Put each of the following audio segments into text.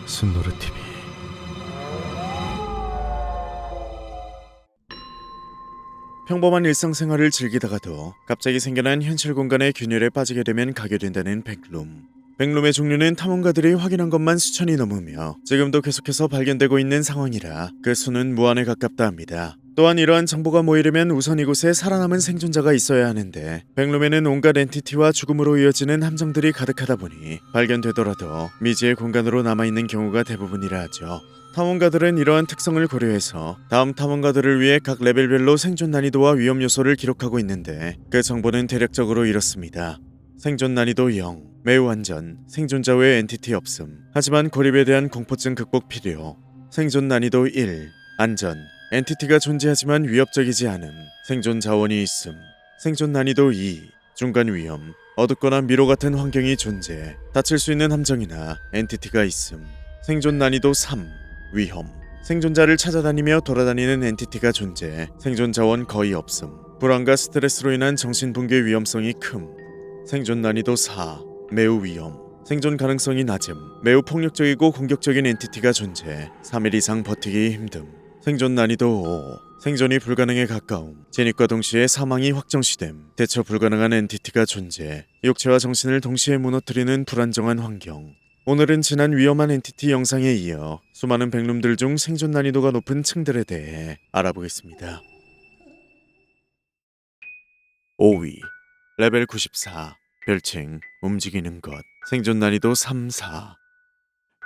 순노르 TV. 평범한 일상생활을 즐기다가도 갑자기 생겨난 현실 공간의 균열에 빠지게 되면 가게 된다는 백룸. 백룸의 종류는 탐험가들이 확인한 것만 수천이 넘으며 지금도 계속해서 발견되고 있는 상황이라 그 수는 무한에 가깝다 합니다. 또한 이러한 정보가 모이려면 우선 이곳에 살아남은 생존자가 있어야 하는데 백룸에는 온갖 엔티티와 죽음으로 이어지는 함정들이 가득하다 보니 발견되더라도 미지의 공간으로 남아있는 경우가 대부분이라 하죠. 탐험가들은 이러한 특성을 고려해서 다음 탐험가들을 위해 각 레벨별로 생존 난이도와 위험 요소를 기록하고 있는데 그 정보는 대략적으로 이렇습니다. 생존 난이도 0, 매우 안전, 생존자 외 엔티티 없음, 하지만 고립에 대한 공포증 극복 필요. 생존 난이도 1, 안전, 엔티티가 존재하지만 위협적이지 않음, 생존 자원이 있음. 생존 난이도 2, 중간 위험, 어둡거나 미로 같은 환경이 존재, 다칠 수 있는 함정이나 엔티티가 있음. 생존 난이도 3, 위험, 생존자를 찾아다니며 돌아다니는 엔티티가 존재, 생존 자원 거의 없음, 불안과 스트레스로 인한 정신 붕괴 위험성이 큼. 생존 난이도 4, 매우 위험, 생존 가능성이 낮음, 매우 폭력적이고 공격적인 엔티티가 존재, 3일 이상 버티기 힘듦. 생존 난이도 5, 생존이 불가능에 가까움, 진입과 동시에 사망이 확정시됨, 대처 불가능한 엔티티가 존재, 육체와 정신을 동시에 무너뜨리는 불안정한 환경. 오늘은 지난 위험한 엔티티 영상에 이어 수많은 백룸들 중 생존 난이도가 높은 층들에 대해 알아보겠습니다. 5위, 레벨 94, 별칭, 움직이는 것, 생존 난이도 3, 4.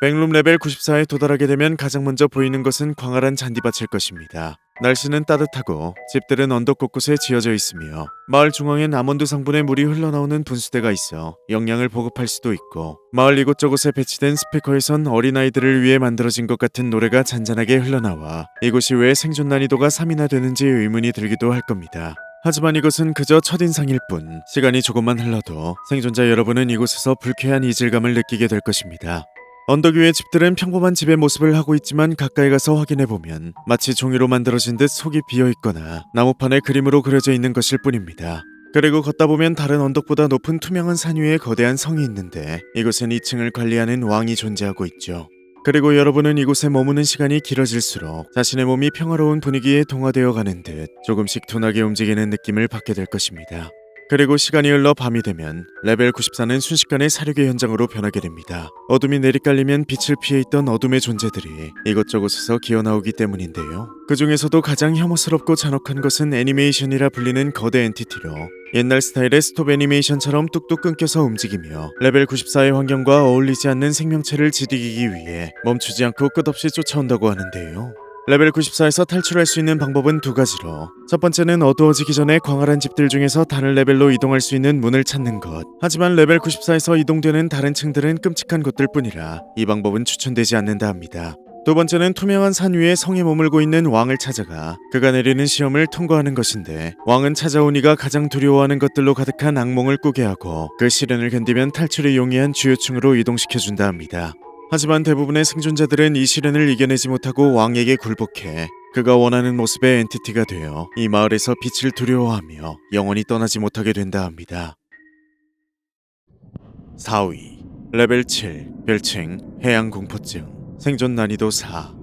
백룸 레벨 94에 도달하게 되면 가장 먼저 보이는 것은 광활한 잔디밭일 것입니다. 날씨는 따뜻하고 집들은 언덕 곳곳에 지어져 있으며 마을 중앙엔 아몬드 성분의 물이 흘러나오는 분수대가 있어 영양을 보급할 수도 있고 마을 이곳저곳에 배치된 스피커에선 어린아이들을 위해 만들어진 것 같은 노래가 잔잔하게 흘러나와 이곳이 왜 생존 난이도가 3이나 되는지 의문이 들기도 할 겁니다. 하지만 이것은 그저 첫인상일 뿐 시간이 조금만 흘러도 생존자 여러분은 이곳에서 불쾌한 이질감을 느끼게 될 것입니다. 언덕 위의 집들은 평범한 집의 모습을 하고 있지만 가까이 가서 확인해보면 마치 종이로 만들어진 듯 속이 비어있거나 나무판에 그림으로 그려져 있는 것일 뿐입니다. 그리고 걷다 보면 다른 언덕보다 높은 투명한 산 위에 거대한 성이 있는데 이곳엔 2층을 관리하는 왕이 존재하고 있죠. 그리고 여러분은 이곳에 머무는 시간이 길어질수록 자신의 몸이 평화로운 분위기에 동화되어 가는 듯 조금씩 둔하게 움직이는 느낌을 받게 될 것입니다. 그리고 시간이 흘러 밤이 되면 레벨 94는 순식간에 사륙의 현장으로 변하게 됩니다. 어둠이 내리깔리면 빛을 피해 있던 어둠의 존재들이 이곳저곳에서 기어나오기 때문인데요. 그 중에서도 가장 혐오스럽고 잔혹한 것은 애니메이션이라 불리는 거대 엔티티로 옛날 스타일의 스톱 애니메이션처럼 뚝뚝 끊겨서 움직이며 레벨 94의 환경과 어울리지 않는 생명체를 지디기기 위해 멈추지 않고 끝없이 쫓아온다고 하는데요. 레벨 94에서 탈출할 수 있는 방법은 두 가지로, 첫 번째는 어두워지기 전에 광활한 집들 중에서 다른 레벨로 이동할 수 있는 문을 찾는 것. 하지만 레벨 94에서 이동되는 다른 층들은 끔찍한 곳들 뿐이라 이 방법은 추천되지 않는다 합니다. 두 번째는 투명한 산 위에 성에 머물고 있는 왕을 찾아가 그가 내리는 시험을 통과하는 것인데, 왕은 찾아온 이가 가장 두려워하는 것들로 가득한 악몽을 꾸게 하고 그 시련을 견디면 탈출이 용이한 주요층으로 이동시켜준다 합니다. 하지만 대부분의 생존자들은 이 시련을 이겨내지 못하고 왕에게 굴복해 그가 원하는 모습의 엔티티가 되어 이 마을에서 빛을 두려워하며 영원히 떠나지 못하게 된다 합니다. 4위, 레벨 7, 별칭, 해양공포증, 생존 난이도 4.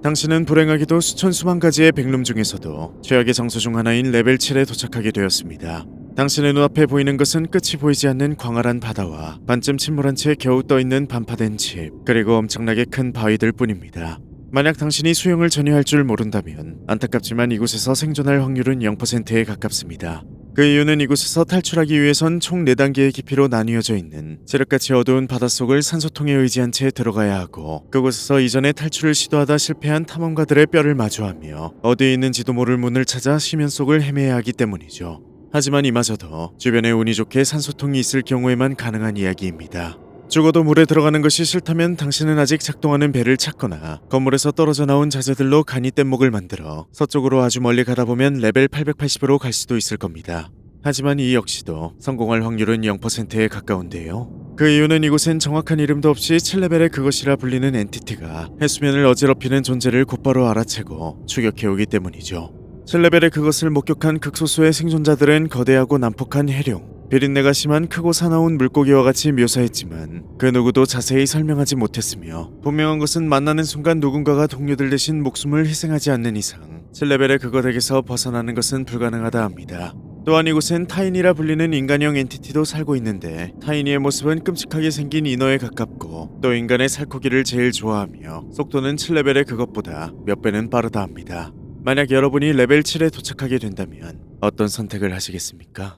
당신은 불행하게도 수천 수만 가지의 백룸 중에서도 최악의 장소 중 하나인 레벨 7에 도착하게 되었습니다. 당신의 눈앞에 보이는 것은 끝이 보이지 않는 광활한 바다와 반쯤 침몰한 채 겨우 떠있는 반파된 집, 그리고 엄청나게 큰 바위들 뿐입니다. 만약 당신이 수영을 전혀 할 줄 모른다면 안타깝지만 이곳에서 생존할 확률은 0%에 가깝습니다. 그 이유는 이곳에서 탈출하기 위해선 총 4단계의 깊이로 나뉘어져 있는 칠흑같이 어두운 바닷속을 산소통에 의지한 채 들어가야 하고, 그곳에서 이전에 탈출을 시도하다 실패한 탐험가들의 뼈를 마주하며 어디에 있는지도 모를 문을 찾아 심연 속을 헤매야 하기 때문이죠. 하지만 이마저도 주변에 운이 좋게 산소통이 있을 경우에만 가능한 이야기입니다. 죽어도 물에 들어가는 것이 싫다면 당신은 아직 작동하는 배를 찾거나 건물에서 떨어져 나온 자재들로 간이 뗏목을 만들어 서쪽으로 아주 멀리 가다 보면 레벨 880으로 갈 수도 있을 겁니다. 하지만 이 역시도 성공할 확률은 0%에 가까운데요. 그 이유는 이곳엔 정확한 이름도 없이 7레벨의 그것이라 불리는 엔티티가 해수면을 어지럽히는 존재를 곧바로 알아채고 추격해오기 때문이죠. 7레벨의 그것을 목격한 극소수의 생존자들은 거대하고 난폭한 해룡, 비린내가 심한 크고 사나운 물고기와 같이 묘사했지만 그 누구도 자세히 설명하지 못했으며 분명한 것은 만나는 순간 누군가가 동료들 대신 목숨을 희생하지 않는 이상 7레벨의 그것에게서 벗어나는 것은 불가능하다 합니다. 또한 이곳엔 타인이라 불리는 인간형 엔티티도 살고 있는데 타인이의 모습은 끔찍하게 생긴 인어에 가깝고 또 인간의 살코기를 제일 좋아하며 속도는 7레벨의 그것보다 몇 배는 빠르다 합니다. 만약 여러분이 레벨 7에 도착하게 된다면 어떤 선택을 하시겠습니까?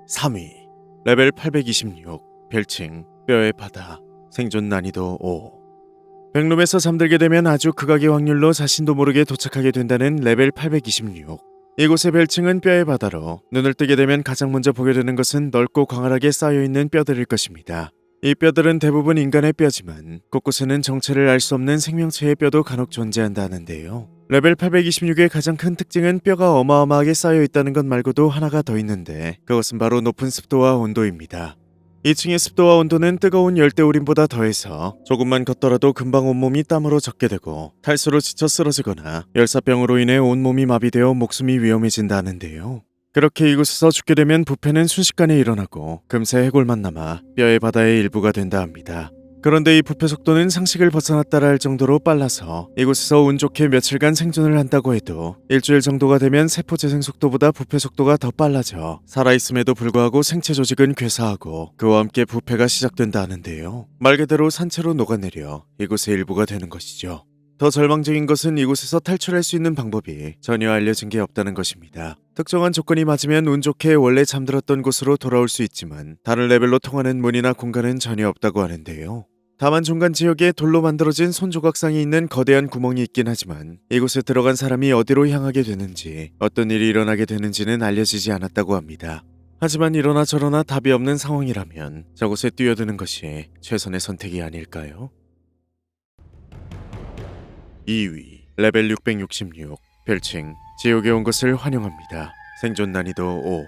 3위 레벨 826 별칭 뼈의 바다 생존 난이도 5 백룸에서 잠들게 되면 아주 극악의 확률로 자신도 모르게 도착하게 된다는 레벨 826 이곳의 별칭은 뼈의 바다로 눈을 뜨게 되면 가장 먼저 보게 되는 것은 넓고 광활하게 쌓여있는 뼈들일 것입니다. 이 뼈들은 대부분 인간의 뼈지만 곳곳에는 정체를 알 수 없는 생명체의 뼈도 간혹 존재한다 하는데요. 레벨 826의 가장 큰 특징은 뼈가 어마어마하게 쌓여 있다는 것 말고도 하나가 더 있는데 그것은 바로 높은 습도와 온도입니다. 2층의 습도와 온도는 뜨거운 열대우림보다 더해서 조금만 걷더라도 금방 온몸이 땀으로 젖게 되고 탈수로 지쳐 쓰러지거나 열사병으로 인해 온몸이 마비되어 목숨이 위험해진다 하는데요. 그렇게 이곳에서 죽게 되면 부패는 순식간에 일어나고 금세 해골만 남아 뼈의 바다의 일부가 된다 합니다. 그런데 이 부패 속도는 상식을 벗어났다라 할 정도로 빨라서 이곳에서 운 좋게 며칠간 생존을 한다고 해도 일주일 정도가 되면 세포 재생 속도보다 부패 속도가 더 빨라져 살아있음에도 불구하고 생체 조직은 괴사하고 그와 함께 부패가 시작된다 하는데요. 말 그대로 산채로 녹아내려 이곳의 일부가 되는 것이죠. 더 절망적인 것은 이곳에서 탈출할 수 있는 방법이 전혀 알려진 게 없다는 것입니다. 특정한 조건이 맞으면 운 좋게 원래 잠들었던 곳으로 돌아올 수 있지만 다른 레벨로 통하는 문이나 공간은 전혀 없다고 하는데요. 다만 중간 지역에 돌로 만들어진 손조각상이 있는 거대한 구멍이 있긴 하지만 이곳에 들어간 사람이 어디로 향하게 되는지 어떤 일이 일어나게 되는지는 알려지지 않았다고 합니다. 하지만 이러나 저러나 답이 없는 상황이라면 저곳에 뛰어드는 것이 최선의 선택이 아닐까요? 2위 레벨 666 별칭 지옥에 온 것을 환영합니다. 생존 난이도 5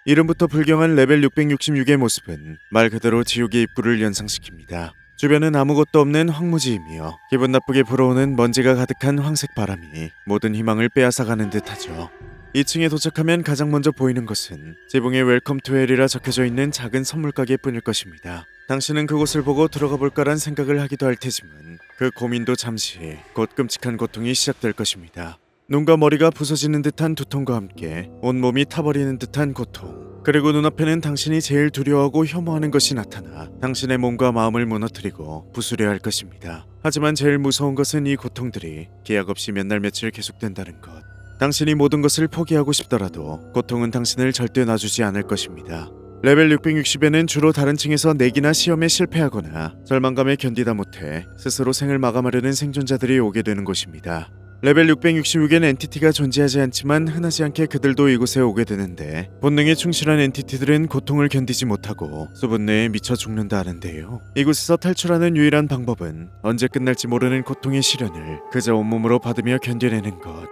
이름부터 불경한 레벨 666의 모습은 말 그대로 지옥의 입구를 연상시킵니다. 주변은 아무것도 없는 황무지이며 기분 나쁘게 불어오는 먼지가 가득한 황색 바람이 모든 희망을 빼앗아가는 듯하죠. 2층에 도착하면 가장 먼저 보이는 것은 지붕에 웰컴 투 헬이라 적혀져 있는 작은 선물 가게뿐일 것입니다. 당신은 그곳을 보고 들어가 볼까란 생각을 하기도 할 테지만 그 고민도 잠시 곧 끔찍한 고통이 시작될 것입니다. 눈과 머리가 부서지는 듯한 두통과 함께 온몸이 타버리는 듯한 고통 그리고 눈앞에는 당신이 제일 두려워하고 혐오하는 것이 나타나 당신의 몸과 마음을 무너뜨리고 부수려 할 것입니다. 하지만 제일 무서운 것은 이 고통들이 기약 없이 몇 날 며칠 계속된다는 것. 당신이 모든 것을 포기하고 싶더라도 고통은 당신을 절대 놔주지 않을 것입니다. 레벨 660에는 주로 다른 층에서 내기나 시험에 실패하거나 절망감에 견디다 못해 스스로 생을 마감하려는 생존자들이 오게 되는 곳입니다. 레벨 666엔 엔티티가 존재하지 않지만 흔하지 않게 그들도 이곳에 오게 되는데 본능에 충실한 엔티티들은 고통을 견디지 못하고 수분 내에 미쳐 죽는다 하는데요. 이곳에서 탈출하는 유일한 방법은 언제 끝날지 모르는 고통의 시련을 그저 온몸으로 받으며 견뎌내는 것.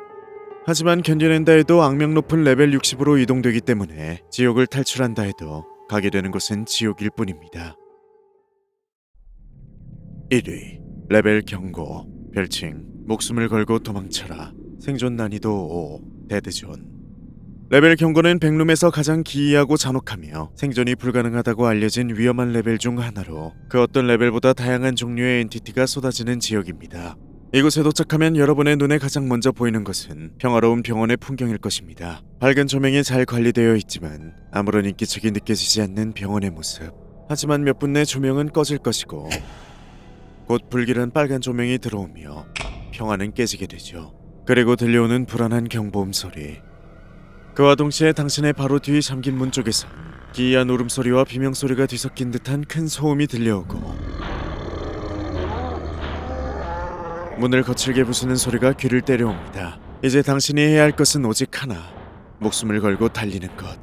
하지만 견뎌낸다 해도 악명 높은 레벨 60으로 이동되기 때문에 지옥을 탈출한다 해도 가게 되는 곳은 지옥일 뿐입니다. 1위 레벨 경고 별칭 목숨을 걸고 도망쳐라 생존 난이도 5 데드존 레벨 경고는 백룸에서 가장 기이하고 잔혹하며 생존이 불가능하다고 알려진 위험한 레벨 중 하나로 그 어떤 레벨보다 다양한 종류의 엔티티가 쏟아지는 지역입니다. 이곳에 도착하면 여러분의 눈에 가장 먼저 보이는 것은 평화로운 병원의 풍경일 것입니다. 밝은 조명이 잘 관리되어 있지만 아무런 인기척이 느껴지지 않는 병원의 모습. 하지만 몇 분 내 조명은 꺼질 것이고 곧 불길한 빨간 조명이 들어오며 평화는 깨지게 되죠. 그리고 들려오는 불안한 경보음 소리. 그와 동시에 당신의 바로 뒤 잠긴 문 쪽에선 기이한 울음소리와 비명소리가 뒤섞인 듯한 큰 소음이 들려오고 문을 거칠게 부수는 소리가 귀를 때려옵니다. 이제 당신이 해야 할 것은 오직 하나. 목숨을 걸고 달리는 것.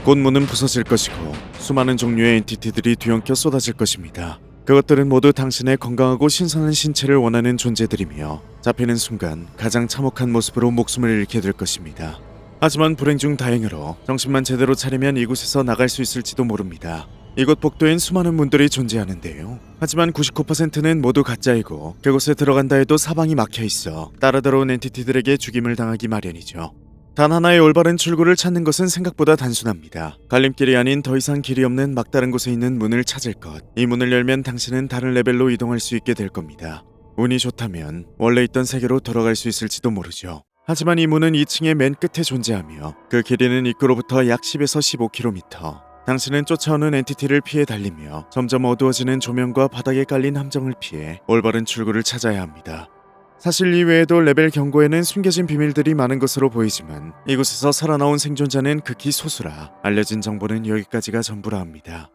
곧 문은 부서질 것이고 수많은 종류의 엔티티들이 뒤엉켜 쏟아질 것입니다. 그것들은 모두 당신의 건강하고 신선한 신체를 원하는 존재들이며 잡히는 순간 가장 참혹한 모습으로 목숨을 잃게 될 것입니다. 하지만 불행 중 다행으로 정신만 제대로 차리면 이곳에서 나갈 수 있을지도 모릅니다. 이곳 복도엔 수많은 문들이 존재하는데요. 하지만 99%는 모두 가짜이고 그곳에 들어간다 해도 사방이 막혀있어 따라 들어온 엔티티들에게 죽임을 당하기 마련이죠. 단 하나의 올바른 출구를 찾는 것은 생각보다 단순합니다. 갈림길이 아닌 더 이상 길이 없는 막다른 곳에 있는 문을 찾을 것. 이 문을 열면 당신은 다른 레벨로 이동할 수 있게 될 겁니다. 운이 좋다면 원래 있던 세계로 돌아갈 수 있을지도 모르죠. 하지만 이 문은 2층의 맨 끝에 존재하며 그 길이는 입구로부터 약 10에서 15km. 당신은 쫓아오는 엔티티를 피해 달리며 점점 어두워지는 조명과 바닥에 깔린 함정을 피해 올바른 출구를 찾아야 합니다. 사실 이외에도 레벨 경고에는 숨겨진 비밀들이 많은 것으로 보이지만 이곳에서 살아나온 생존자는 극히 소수라 알려진 정보는 여기까지가 전부라 합니다.